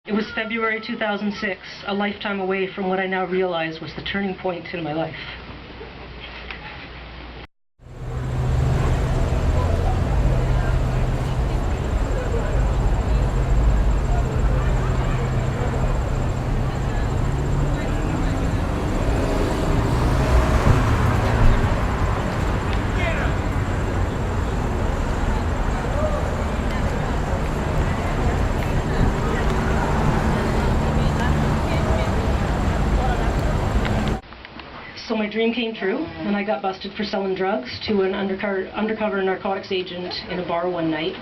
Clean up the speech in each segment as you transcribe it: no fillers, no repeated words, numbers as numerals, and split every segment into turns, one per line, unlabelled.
It was February 2006, a lifetime away from what I now realize was the turning point in my life. So my dream came true, and I got busted for selling drugs to an undercover narcotics agent in a bar one night.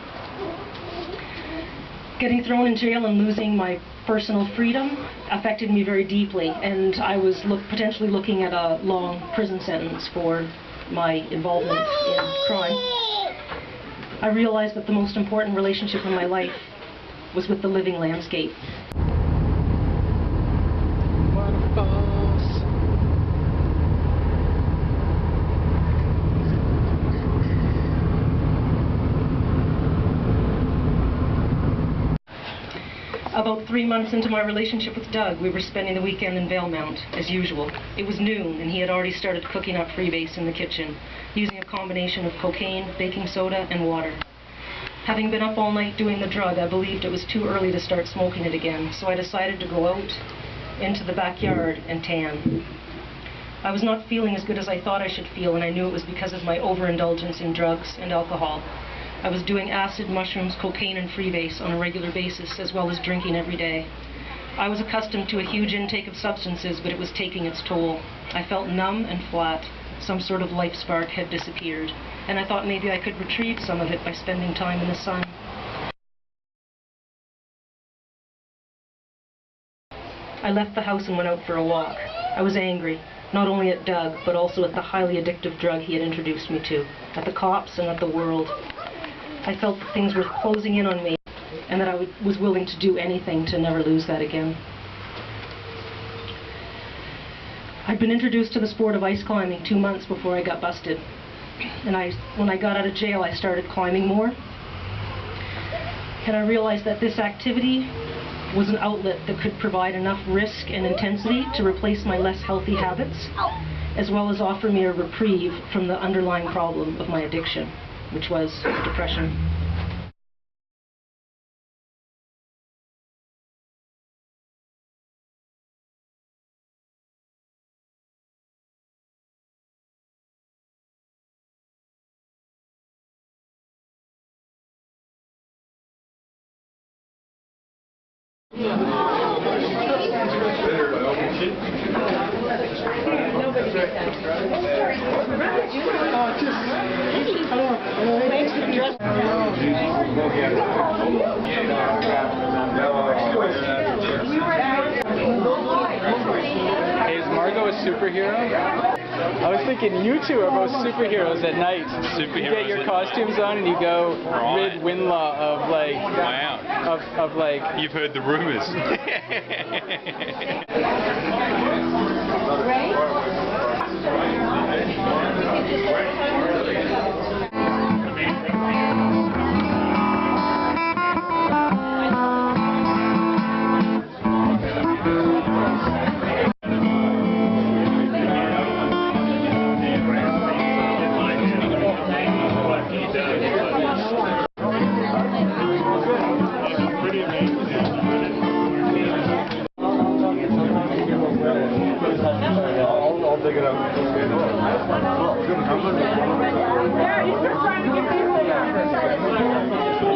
Getting thrown in jail and losing my personal freedom affected me very deeply, and I was potentially looking at a long prison sentence for my involvement in crime. I realized that the most important relationship in my life was with the living landscape. About 3 months into my relationship with Doug, we were spending the weekend in Valemount, as usual. It was noon, and he had already started cooking up freebase in the kitchen, using a combination of cocaine, baking soda, and water. Having been up all night doing the drug, I believed it was too early to start smoking it again, so I decided to go out into the backyard and tan. I was not feeling as good as I thought I should feel, and I knew it was because of my overindulgence in drugs and alcohol. I was doing acid, mushrooms, cocaine, and freebase on a regular basis, as well as drinking every day. I was accustomed to a huge intake of substances, but it was taking its toll. I felt numb and flat. Some sort of life spark had disappeared, and I thought maybe I could retrieve some of it by spending time in the sun. I left the house and went out for a walk. I was angry, not only at Doug, but also at the highly addictive drug he had introduced me to, at the cops and at the world. I felt that things were closing in on me, and that I was willing to do anything to never lose that again. I'd been introduced to the sport of ice climbing 2 months before I got busted, and when I got out of jail, I started climbing more. And I realized that this activity was an outlet that could provide enough risk and intensity to replace my less healthy habits, as well as offer me a reprieve from the underlying problem of my addiction, which was depression.
Hey, is Margo a superhero? I was thinking you two are both superheroes at night. Superheroes. You get your costumes on and you go rid Winlaw of like... Wow. Of like...
You've heard the rumors.
I'll dig it up.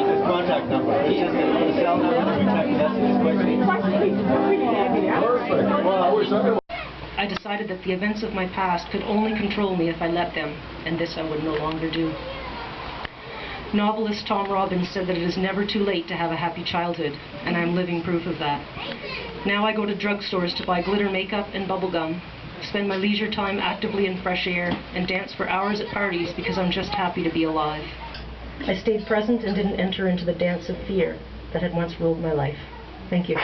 His contact number. He has the cell number.
I decided that the events of my past could only control me if I let them, and this I would no longer do. Novelist Tom Robbins said that it is never too late to have a happy childhood, and I'm living proof of that. Now I go to drugstores to buy glitter makeup and bubblegum, spend my leisure time actively in fresh air, and dance for hours at parties because I'm just happy to be alive. I stayed present and didn't enter into the dance of fear that had once ruled my life. Thank you.